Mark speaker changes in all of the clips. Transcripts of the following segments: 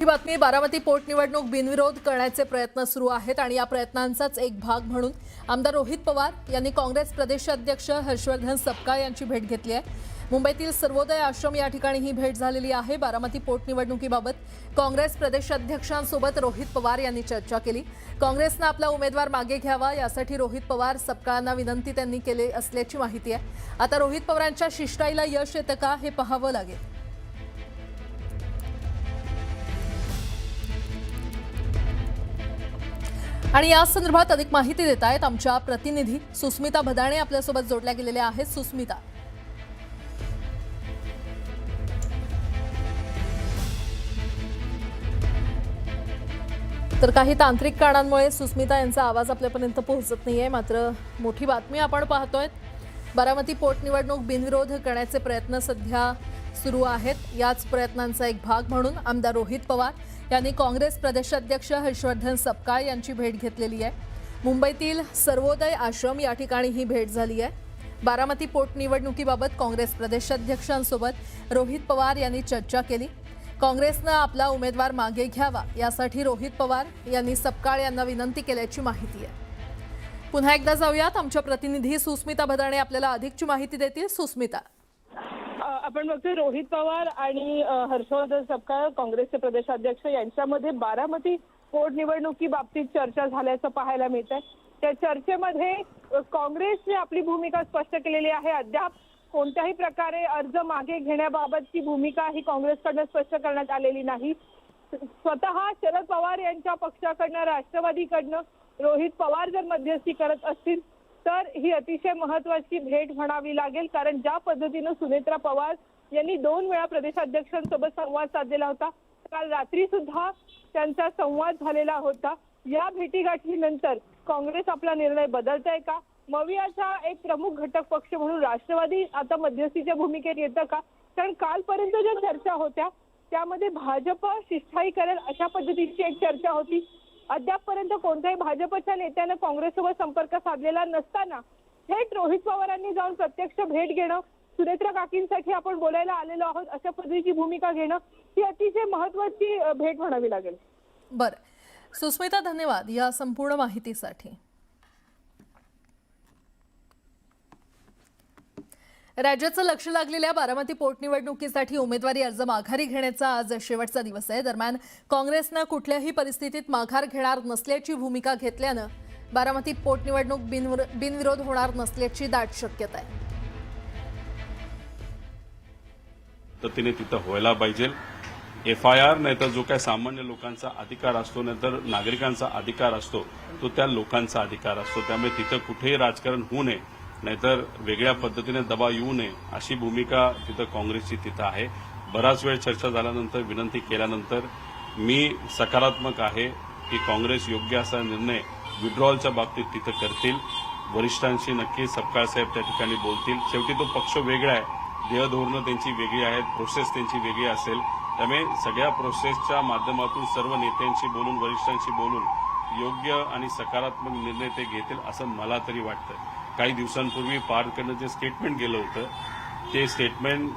Speaker 1: ही बातमी बारामती पोटनिवडणूक बिनविरोध करण्याचे प्रयत्न सुरू आहेत आणि या प्रयत्नांचाच एक भाग म्हणून आमदार रोहित पवार यांनी काँग्रेस प्रदेशाध्यक्ष हर्षवर्धन सपकाळ यांची भेट घेतली आहे। मुंबईतील सर्वोदय आश्रम या ठिकाणी ही भेट झालेली आहे। बारामती पोटनिवडणुकीबाबत काँग्रेस प्रदेशाध्यक्षांसोबत रोहित पवार यांनी चर्चा केली। काँग्रेसने आपला उमेदवार मागे घ्यावा यासाठी रोहित पवार सपकाळांना विनंती त्यांनी केली असल्याची माहिती आहे। आता रोहित पवारांच्या शिष्टाईला यश येतं का हे पाहावं लागेल। आणि या संदर्भात अधिक माहिती देत आहेत आमच्या प्रतिनिधी सुस्मिता भदाणे आपल्यासोबत जोडल्या गेलेल्या आहेत। सुस्मिता, तर काही तांत्रिक कारणांमुळे सुस्मिता यांचा आवाज आपल्यापर्यंत पोहोचत नाहीये, मात्र मोठी बातमी आपण पाहतोय। बारामती पोटनिवडणूक बिनविरोध करण्याचे प्रयत्न सध्या सुरू आहेत। याच प्रयत्नांचा एक भाग म्हणून आमदार रोहित पवार यांनी काँग्रेस प्रदेशाध्यक्ष हर्षवर्धन सपकाळ यांची भेट घेतलेली आहे। मुंबईतील सर्वोदय आश्रम या ठिकाणी ही भेट झाली आहे। बारामती पोटनिवडणुकीबाबत काँग्रेस प्रदेशाध्यक्षांसोबत रोहित पवार यांनी चर्चा केली। काँग्रेसने आपला उमेदवार मागे घ्यावा यासाठी रोहित पवार यांनी सपकाळ यांना विनंती केल्याची माहिती आहे। पुन्हा एकदा जाऊयात, आमच्या प्रतिनिधी सुस्मिता भदाणे आपल्याला अधिकची माहिती देतील। सुस्मिता,
Speaker 2: आपण बघतोय रोहित पवार आणि हर्षवर्धन सपकाळ काँग्रेसचे प्रदेशाध्यक्ष यांच्यामध्ये बारामती पोटनिवडणुकी बाबतीत चर्चा झाल्याचं पाहायला मिळत आहे। त्या चर्चेमध्ये काँग्रेसने आपली भूमिका स्पष्ट केलेली आहे। अद्याप कोणत्याही प्रकारे अर्ज मागे घेण्याबाबतची भूमिका ही काँग्रेसकडून स्पष्ट करण्यात आलेली नाही। स्वतः शरद पवार यांच्या पक्षाकडनं राष्ट्रवादीकडनं रोहित पवार जर मध्यस्थी करत असतील तर ही अतिशय महत्त्वाची भेट म्हणावी लागेल, कारण ज्या पद्धतीने सुनेत्रा पवार यांनी 2 वेळा प्रदेशाध्यक्षांसोबत संवाद साधलेला होता, काल रात्री सुद्धा त्यांचा संवाद झालेला होता। या भेटीगाठीनंतर काँग्रेस आपला निर्णय बदलतंय का? मवियाचा एक प्रमुख घटक पक्ष म्हणून राष्ट्रवादी आता मध्यस्थीच्या भूमिकेत येतं का? कारण कालपर्यंत ज्या चर्चा होत्या त्यामध्ये भाजप शिष्टाई करेल अशा पद्धतीची एक चर्चा होती। अद्यापपर्यंत कोणत्याही भाजपच्या नेत्याने काँग्रेससोबत संपर्क साधलेला नसताना थेट रोहित पवारांनी जाऊन प्रत्यक्ष भेट घेणं, सुनेत्रा काकींसाठी आपण बोलायला आलेलो आहोत अशा पद्धतीची भूमिका घेणं ही अतिशय महत्त्वाची भेट म्हणावी लागेल।
Speaker 1: बरं सुस्मिता, धन्यवाद या संपूर्ण माहितीसाठी। राज्याचं लक्ष लागलेल्या बारामती पोटनिवडणुकीसाठी उमेदवारी अर्ज माघारी घेण्याचा आज शेवटचा दिवस आहे। दरम्यान काँग्रेसनं कुठल्याही परिस्थितीत माघार घेणार नसल्याची भूमिका घेतल्यानं बारामती पोटनिवडणूक बिनविरोध होणार नसल्याची दाट शक्यता आहे।
Speaker 3: तर तिने तिथं व्हायला पाहिजे। FIR नाहीतर जो काय सामान्य लोकांचा अधिकार असतो नाहीतर नागरिकांचा अधिकार असतो तो त्या लोकांचा अधिकार असतो, त्यामुळे तिथं कुठेही राजकारण होऊ नये नाहीतर वेगळ्या पद्धतीने दबाव येऊ नये अशी भूमिका तिथं काँग्रेसची तिथं आहे। बराच वेळ चर्चा झाल्यानंतर विनंती केल्यानंतर मी सकारात्मक आहे की काँग्रेस योग्य असा निर्णय विड्रॉलच्या बाबतीत तिथं करतील। वरिष्ठांशी नक्की सपकाळ साहेब त्या ठिकाणी बोलतील। शेवटी तो पक्ष वेगळा आहे, ध्येयधोरणं त्यांची वेगळी आहेत, प्रोसेस त्यांची वेगळी असेल, त्यामुळे सगळ्या प्रोसेसच्या माध्यमातून सर्व नेत्यांशी बोलून वरिष्ठांशी बोलून योग्य आणि सकारात्मक निर्णय ते घेतील असं मला तरी वाटतं। काही दिवसांपूर्वी पवारकडनं जे स्टेटमेंट गेलं होतं ते स्टेटमेंट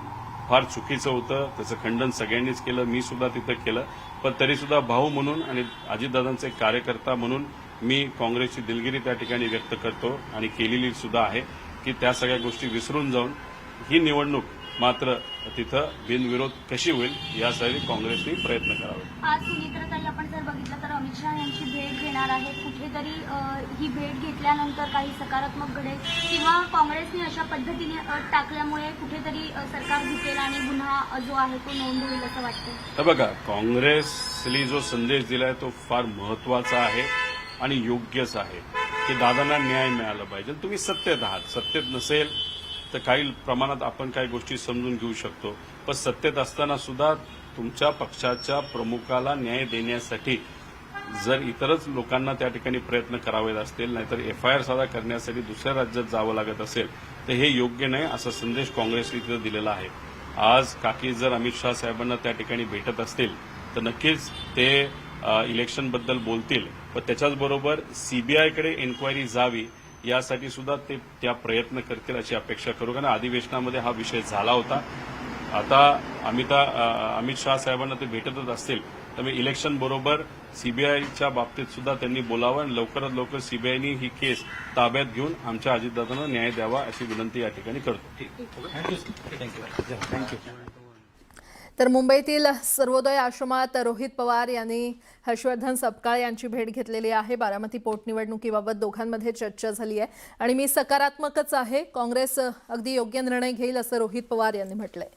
Speaker 3: फार चुकीचं होतं, त्याचं खंडन सगळ्यांनीच केलं, मी सुद्धा तिथं केलं। पण तरी सुद्धा भाऊ म्हणून आणि अजितदादांचे कार्यकर्ता म्हणून मी काँग्रेसची दिलगिरी त्या ठिकाणी व्यक्त करतो आणि केलेली सुद्धा आहे की त्या सगळ्या गोष्टी विसरून जाऊन ही निवडणूक मात्र तिथं बिनविरोध कशी होईल यासाठी काँग्रेसने प्रयत्न करावे।
Speaker 4: आज सुनेत्राताई आपण जर बघितलं तर अमित शहा यांची भेट घेणार आहे, कुठेतरी ही भेट घेतल्यानंतर काही सकारात्मक घडेल किंवा काँग्रेसने अशा पद्धतीने अट टाकल्यामुळे कुठेतरी सरकार झुकेल आणि गुन्हा जो आहे तो नोंद होईल असं वाटतं?
Speaker 3: तर बघा, काँग्रेसने जो संदेश दिलाय तो फार महत्वाचा आहे आणि योग्यच आहे की दादांना न्याय मिळाला पाहिजे। तुम्ही सत्तेत आहात, सत्तेत नसेल तर काही प्रमाणात आपण काही गोष्टी समजून घेऊ शकतो, पण सत्तेत असताना सुद्धा तुमच्या पक्षाच्या प्रमुखाला न्याय देण्यासाठी जर इतरच लोकांना त्या ठिकाणी प्रयत्न करावे असतील नाहीतर FIR साधा करण्यासाठी दुसऱ्या राज्यात जावं लागत असेल तर हे योग्य नाही असा संदेश काँग्रेसने तिथं दिलेला आहे। आज काकी जर अमित शहा साहेबांना त्या ठिकाणी भेटत असतील तर नक्कीच ते इलेक्शनबद्दल बोलतील, पण त्याच्याचबरोबर CBIकडे एन्क्वायरी जावी यासाठी सुद्धा ते त्या प्रयत्न करतील अशी अपेक्षा करू, कारण अधिवेशनामध्ये हा विषय झाला होता। आता अमित शहा साहेबांना ते भेटतच असतील त्यामुळे इलेक्शन बरोबर सीबीआयच्या बाबतीत सुद्धा त्यांनी बोलावं आणि लवकरात लवकर सीबीआयनी ही केस ताब्यात घेऊन आमच्या अजितदादांना न्याय द्यावा अशी विनंती या ठिकाणी करतो.
Speaker 1: तर मुंबईतील सर्वोदय आश्रमात रोहित पवार यांनी हर्षवर्धन सपकाळ यांची भेट घेतलेली आहे. बारामती पोटनिवडणुकीबाबत दोघांमध्ये चर्चा झाली आहे आणि मी सकारात्मकच आहे, काँग्रेस अगदी योग्य निर्णय घेईल असं रोहित पवार यांनी म्हटलंय.